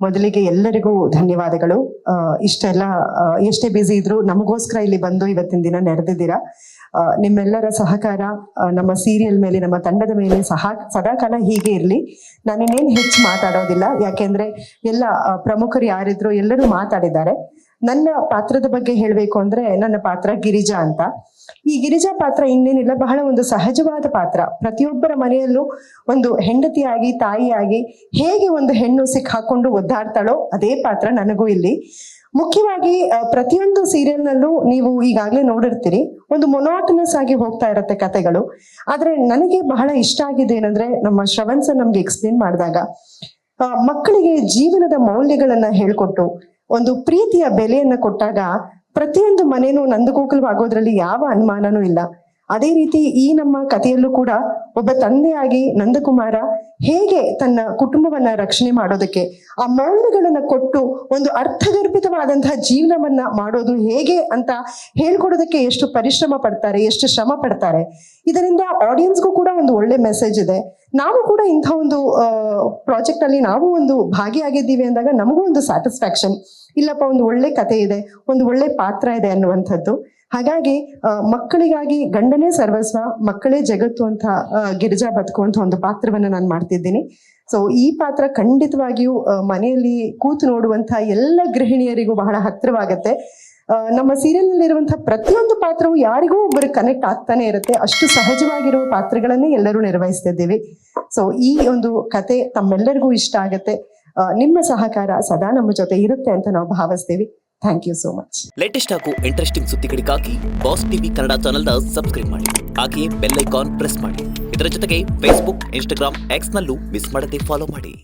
ಮೊದಲಿಗೆ ಎಲ್ಲರಿಗೂ ಧನ್ಯವಾದಗಳು. ಇಷ್ಟೆಲ್ಲ ಎಷ್ಟೇ ಬ್ಯುಸಿ ಇದ್ರು ನಮಗೋಸ್ಕರ ಇಲ್ಲಿ ಬಂದು ಇವತ್ತಿನ ದಿನ ನೆರೆದಿದ್ದೀರಾ. ನಿಮ್ಮೆಲ್ಲರ ಸಹಕಾರ ನಮ್ಮ ಸೀರಿಯಲ್ ಮೇಲೆ, ನಮ್ಮ ತಂಡದ ಮೇಲೆ ಸದಾಕಾಲ ಹೀಗೆ ಇರಲಿ. ನಾನಿನ್ನೇನು ಹೆಚ್ಚು ಮಾತಾಡೋದಿಲ್ಲ, ಯಾಕೆಂದ್ರೆ ಎಲ್ಲ ಪ್ರಮುಖರು ಯಾರಿದ್ರು ಎಲ್ಲರೂ ಮಾತಾಡಿದ್ದಾರೆ. ನನ್ನ ಪಾತ್ರದ ಬಗ್ಗೆ ಹೇಳಬೇಕು ಅಂದ್ರೆ, ನನ್ನ ಪಾತ್ರ ಗಿರಿಜಾ ಅಂತ. ಈ ಗಿರಿಜಾ ಪಾತ್ರ ಇನ್ನೇನಿಲ್ಲ, ಬಹಳ ಒಂದು ಸಹಜವಾದ ಪಾತ್ರ. ಪ್ರತಿಯೊಬ್ಬರ ಮನೆಯಲ್ಲೂ ಒಂದು ಹೆಂಡತಿಯಾಗಿ, ತಾಯಿಯಾಗಿ ಹೇಗೆ ಒಂದು ಹೆಣ್ಣು ಸಿಕ್ಕಾಕೊಂಡು ಒದ್ದಾಡ್ತಾಳೋ ಅದೇ ಪಾತ್ರ ನನಗೂ ಇಲ್ಲಿ. ಮುಖ್ಯವಾಗಿ ಪ್ರತಿಯೊಂದು ಸೀರಿಯಲ್ನಲ್ಲೂ ನೀವು ಈಗಾಗಲೇ ನೋಡಿರ್ತೀರಿ, ಒಂದು ಮೊನೋಟನಸ್ ಆಗಿ ಹೋಗ್ತಾ ಇರತ್ತೆ ಕಥೆಗಳು. ಆದ್ರೆ ನನಗೆ ಬಹಳ ಇಷ್ಟ ಆಗಿದೆ ಏನಂದ್ರೆ, ನಮ್ಮ ಶ್ರವಣ್ ಸರ್ ನಮ್ಗೆ ಎಕ್ಸ್ಪ್ಲೇನ್ ಮಾಡಿದಾಗ ಮಕ್ಕಳಿಗೆ ಜೀವನದ ಮೌಲ್ಯಗಳನ್ನ ಹೇಳ್ಕೊಟ್ಟು ಒಂದು ಪ್ರೀತಿಯ ಬೆಲೆಯನ್ನ ಕೊಟ್ಟಾಗ ಪ್ರತಿಯೊಂದು ಮನೇನೂ ನಂದಗೋಕುಲವಾಗೋದ್ರಲ್ಲಿ ಯಾವ ಅನುಮಾನನೂ ಇಲ್ಲ. ಅದೇ ರೀತಿ ಈ ನಮ್ಮ ಕಥೆಯಲ್ಲೂ ಕೂಡ ಒಬ್ಬ ತಂದೆಯಾಗಿ ನಂದಕುಮಾರ ಹೇಗೆ ತನ್ನ ಕುಟುಂಬವನ್ನ ರಕ್ಷಣೆ ಮಾಡೋದಕ್ಕೆ ಆ ಮೌಲ್ಯಗಳನ್ನ ಕೊಟ್ಟು ಒಂದು ಅರ್ಥಗರ್ಭಿತವಾದಂತಹ ಜೀವನವನ್ನ ಮಾಡೋದು ಹೇಗೆ ಅಂತ ಹೇಳ್ಕೊಡೋದಕ್ಕೆ ಎಷ್ಟು ಪರಿಶ್ರಮ ಪಡ್ತಾರೆ, ಎಷ್ಟು ಶ್ರಮ ಪಡ್ತಾರೆ. ಇದರಿಂದ ಆಡಿಯನ್ಸ್ಗೂ ಕೂಡ ಒಂದು ಒಳ್ಳೆ ಮೆಸೇಜ್ ಇದೆ. ನಾವು ಕೂಡ ಇಂಥ ಒಂದು ಪ್ರಾಜೆಕ್ಟ್ ಅಲ್ಲಿ ನಾವು ಒಂದು ಭಾಗಿಯಾಗಿದ್ದೀವಿ ಅಂದಾಗ ನಮಗೂ ಒಂದು ಸ್ಯಾಟಿಸ್ಫ್ಯಾಕ್ಷನ್, ಇಲ್ಲಪ್ಪ ಒಂದು ಒಳ್ಳೆ ಕತೆ ಇದೆ, ಒಂದು ಒಳ್ಳೆ ಪಾತ್ರ ಇದೆ ಅನ್ನುವಂಥದ್ದು. ಹಾಗಾಗಿ ಮಕ್ಕಳಿಗಾಗಿ ಗಂಡನೇ ಸರ್ವಸ್ವ, ಮಕ್ಕಳೇ ಜಗತ್ತು ಅಂತ ಗಿರಿಜಾ ಬದುಕುವಂತ ಒಂದು ಪಾತ್ರವನ್ನ ನಾನು ಮಾಡ್ತಿದ್ದೀನಿ. ಸೊ ಈ ಪಾತ್ರ ಖಂಡಿತವಾಗಿಯೂ ಮನೆಯಲ್ಲಿ ಕೂತು ನೋಡುವಂತಹ ಎಲ್ಲ ಗೃಹಿಣಿಯರಿಗೂ ಬಹಳ ಹತ್ತಿರವಾಗತ್ತೆ. ನಮ್ಮ ಸೀರಿಯಲ್ ನಲ್ಲಿ ಇರುವಂತಹ ಪ್ರತಿಯೊಂದು ಪಾತ್ರವು ಯಾರಿಗೂ ಒಬ್ಬರು ಕನೆಕ್ಟ್ ಆಗ್ತಾನೆ ಇರುತ್ತೆ. ಅಷ್ಟು ಸಹಜವಾಗಿರುವ ಪಾತ್ರಗಳನ್ನೇ ಎಲ್ಲರೂ ನಿರ್ವಹಿಸ್ತಿದ್ದೀವಿ. ಸೊ ಈ ಒಂದು ಕತೆ ತಮ್ಮೆಲ್ಲರಿಗೂ ಇಷ್ಟ ಆಗತ್ತೆ. ನಿಮ್ಮ ಸಹಕಾರ ಸದಾ ನಮ್ಮ ಜೊತೆ ಇರುತ್ತೆ ಅಂತ ನಾವು ಭಾವಿಸ್ತೀವಿ. Thank you so much. Latest ಹಾಗೂ ಇಂಟ್ರೆಸ್ಟಿಂಗ್ ಸುದ್ದಿಗಳಿಗಾಗಿ ಬಾಸ್ ಟಿವಿ ಕನ್ನಡ ಚಾನೆಲ್ನ ಸಬ್ಸ್ಕ್ರೈಬ್ ಮಾಡಿ, ಹಾಗೆಯೇ ಬೆಲ್ ಐಕಾನ್ ಪ್ರೆಸ್ ಮಾಡಿ. ಇದರ ಜೊತೆಗೆ ಫೇಸ್ಬುಕ್, ಇನ್ಸ್ಟಾಗ್ರಾಮ್, ಎಕ್ಸ್ ನಲ್ಲೂ ಮಿಸ್ ಮಾಡದೆ ಫಾಲೋ ಮಾಡಿ.